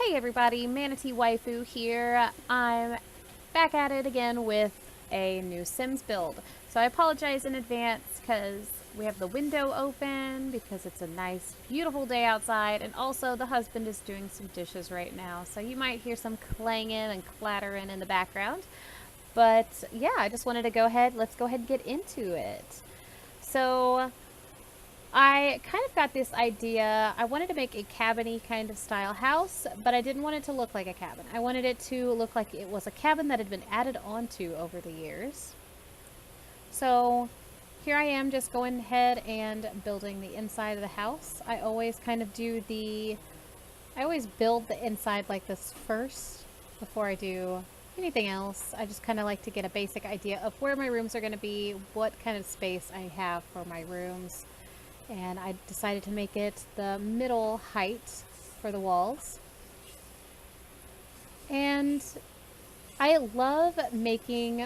Hey everybody, Manatee Waifu here. I'm back at it again with a new Sims build. So I apologize in advance because we have the window open because it's a nice, beautiful day outside, and also the husband is doing some dishes right now. So you might hear some clanging and clattering in the background. But yeah, I just wanted to let's go ahead and get into it. So I kind of got this idea. I wanted to make a cabin-y kind of style house, but I didn't want it to look like a cabin. I wanted it to look like it was a cabin that had been added onto over the years. So here I am just going ahead and building the inside of the house. I always build the inside like this first before I do anything else. I just kind of like to get a basic idea of where my rooms are going to be, what kind of space I have for my rooms. And I decided to make it the middle height for the walls. And I love making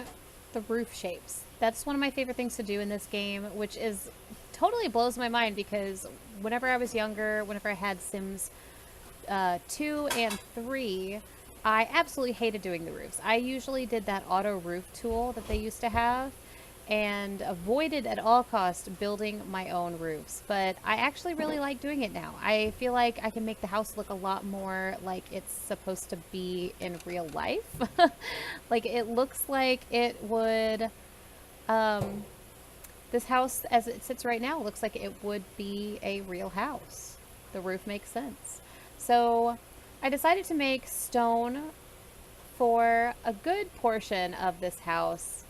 the roof shapes. That's one of my favorite things to do in this game, which is totally blows my mind because whenever I was younger, whenever I had Sims 2 and 3, I absolutely hated doing the roofs. I usually did that auto roof tool that they used to have and avoided at all costs building my own roofs. But I actually really like doing it now. I feel like I can make the house look a lot more like it's supposed to be in real life. Like it looks like it would, this house as it sits right now looks like it would be a real house. The roof makes sense. So I decided to make stone for a good portion of this house.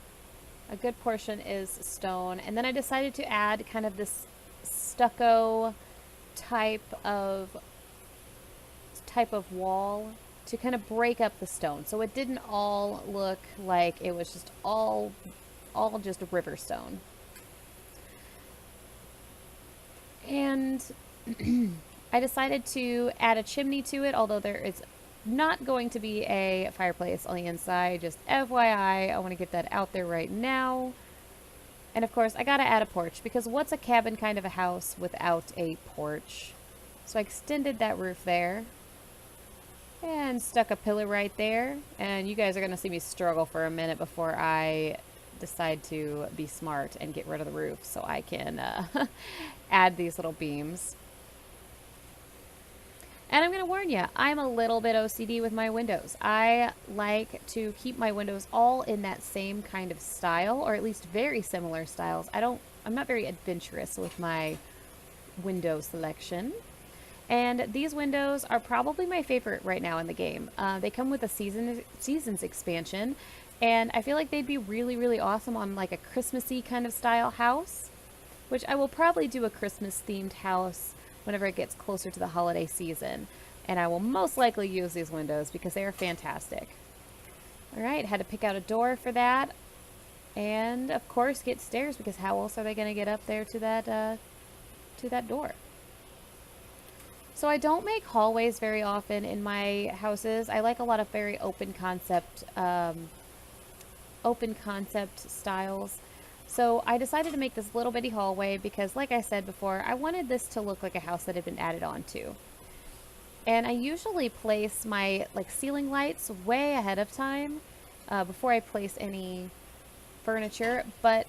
A good portion is stone. And then I decided to add kind of this stucco type of wall to kind of break up the stone. So it didn't all look like it was just all just river stone. And I decided to add a chimney to it, although there is not going to be a fireplace on the inside. Just FYI, I want to get that out there right now. And of course, I gotta add a porch because what's a cabin kind of a house without a porch? So I extended that roof there and stuck a pillar right there. And you guys are gonna see me struggle for a minute before I decide to be smart and get rid of the roof so I can add these little beams. And I'm going to warn you, I'm a little bit OCD with my windows. I like to keep my windows all in that same kind of style, or at least very similar styles. I'm not very adventurous with my window selection. And these windows are probably my favorite right now in the game. They come with a seasons expansion, and I feel like they'd be really, really awesome on like a Christmassy kind of style house, which I will probably do a Christmas themed house whenever it gets closer to the holiday season. And I will most likely use these windows because they are fantastic. Alright, had to pick out a door for that. And of course get stairs because how else are they going to get up there to that door? So I don't make hallways very often in my houses. I like a lot of very open concept styles. So I decided to make this little bitty hallway because, like I said before, I wanted this to look like a house that had been added onto. And I usually place my ceiling lights way ahead of time before I place any furniture, but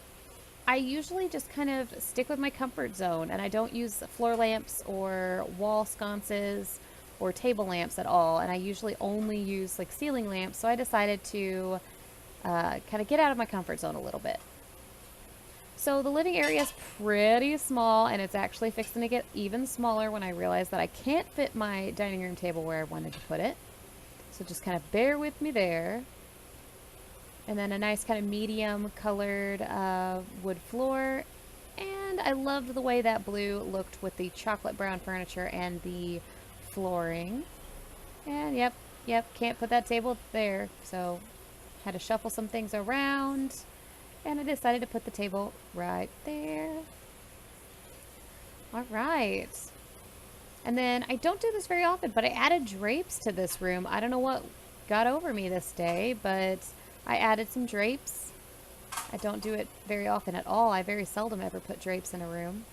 I usually just kind of stick with my comfort zone and I don't use floor lamps or wall sconces or table lamps at all, and I usually only use ceiling lamps. So I decided to kind of get out of my comfort zone a little bit. So the living area is pretty small, and it's actually fixing to get even smaller when I realize that I can't fit my dining room table where I wanted to put it. So just kind of bear with me there. And then a nice kind of medium colored wood floor. And I loved the way that blue looked with the chocolate brown furniture and the flooring. And yep, can't put that table there. So had to shuffle some things around. And I decided to put the table right there. All right. And then I don't do this very often, but I added drapes to this room. I don't know what got over me this day, but I added some drapes. I don't do it very often at all. I very seldom ever put drapes in a room.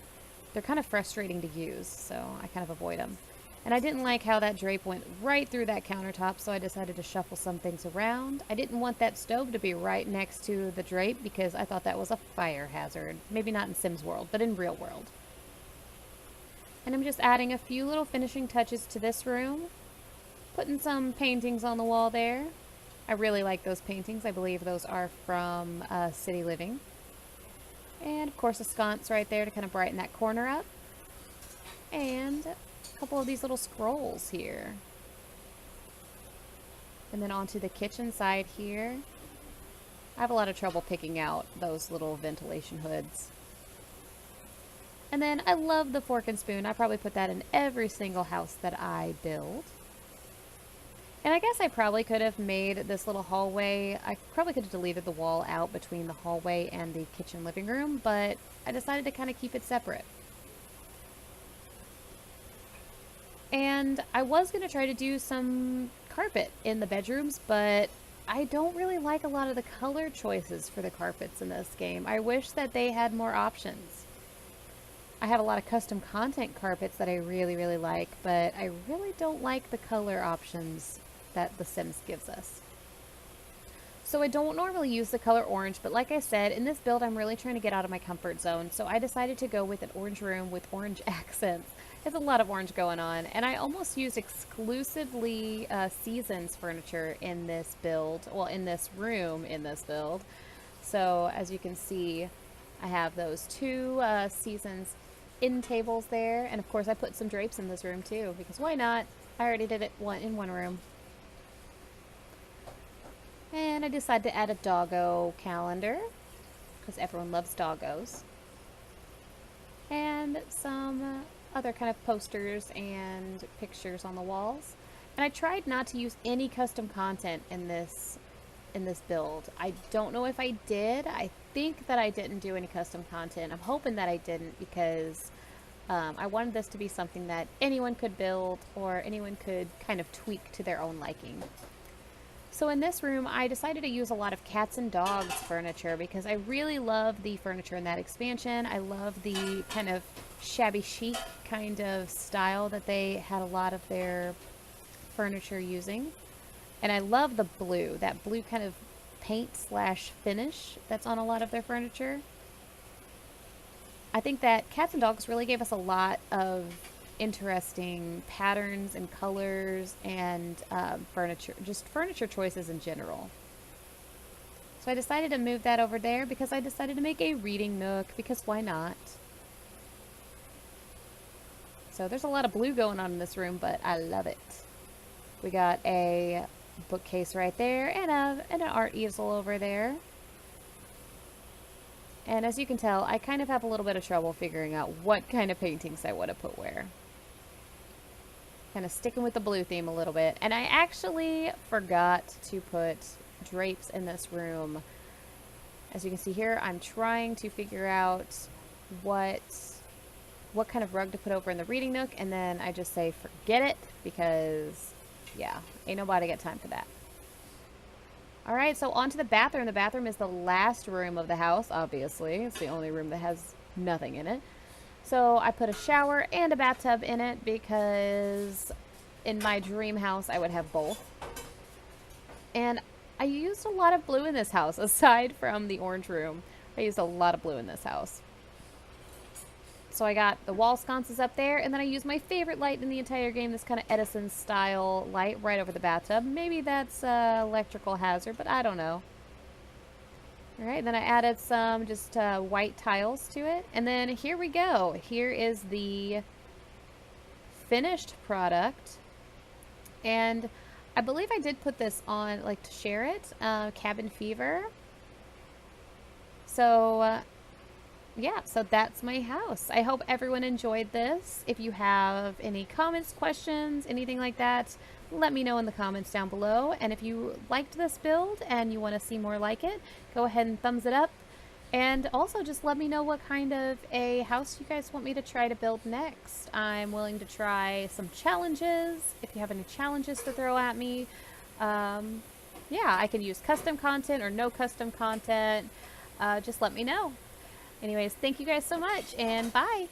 They're kind of frustrating to use, so I kind of avoid them. And I didn't like how that drape went right through that countertop, so I decided to shuffle some things around. I didn't want that stove to be right next to the drape because I thought that was a fire hazard. Maybe not in Sims World, but in real world. And I'm just adding a few little finishing touches to this room. Putting some paintings on the wall there. I really like those paintings. I believe those are from City Living. And of course a sconce right there to kind of brighten that corner up. And a couple of these little scrolls here. And then onto the kitchen side here. I have a lot of trouble picking out those little ventilation hoods. And then I love the fork and spoon. I probably put that in every single house that I build. And I guess I probably could have made this little hallway. I probably could have deleted the wall out between the hallway and the kitchen living room, but I decided to kind of keep it separate. And I was going to try to do some carpet in the bedrooms, but I don't really like a lot of the color choices for the carpets in this game. I wish that they had more options. I have a lot of custom content carpets that I really, really like, but I really don't like the color options that The Sims gives us. So I don't normally use the color orange, but like I said, in this build I'm really trying to get out of my comfort zone, so I decided to go with an orange room with orange accents. There's a lot of orange going on, and I almost used exclusively Seasons furniture in this build, well, in this room in this build. So as you can see, I have those two Seasons end tables there, and of course I put some drapes in this room too, because why not? I already did it in one room. And I decided to add a doggo calendar, because everyone loves doggos. And some other kind of posters and pictures on the walls. And I tried not to use any custom content in this build. I don't know if I did. I think that I didn't do any custom content. I'm hoping that I didn't, because I wanted this to be something that anyone could build or anyone could kind of tweak to their own liking. So in this room, I decided to use a lot of cats and dogs furniture because I really love the furniture in that expansion. I love the kind of shabby chic kind of style that they had a lot of their furniture using. And I love the blue, that blue kind of paint slash finish that's on a lot of their furniture. I think that cats and dogs really gave us a lot of interesting patterns and colors and furniture choices in general. So I decided to move that over there because I decided to make a reading nook, because why not? So there's a lot of blue going on in this room, but I love it. We got a bookcase right there and an art easel over there. And as you can tell, I kind of have a little bit of trouble figuring out what kind of paintings I want to put where. Kind of sticking with the blue theme a little bit. And I actually forgot to put drapes in this room. As you can see here, I'm trying to figure out what kind of rug to put over in the reading nook, and then I just say forget it, because yeah, ain't nobody got time for that. Alright, so on to the bathroom. The bathroom is the last room of the house, obviously. It's the only room that has nothing in it. So I put a shower and a bathtub in it because in my dream house I would have both. And I used a lot of blue in this house, aside from the orange room. I used a lot of blue in this house. So I got the wall sconces up there, and then I used my favorite light in the entire game, this kind of Edison style light right over the bathtub. Maybe that's electrical hazard, but I don't know. Alright, then I added some just white tiles to it. And then here we go. Here is the finished product. And I believe I did put this on, like, to share it. Cabin Fever. So, yeah, so that's my house. I hope everyone enjoyed this. If you have any comments, questions, anything like that, let me know in the comments down below. And if you liked this build and you want to see more like it, go ahead and thumbs it up. And also just let me know what kind of a house you guys want me to try to build next. I'm willing to try some challenges. If you have any challenges to throw at me, yeah, I can use custom content or no custom content. Just let me know. Anyways, thank you guys so much, and bye!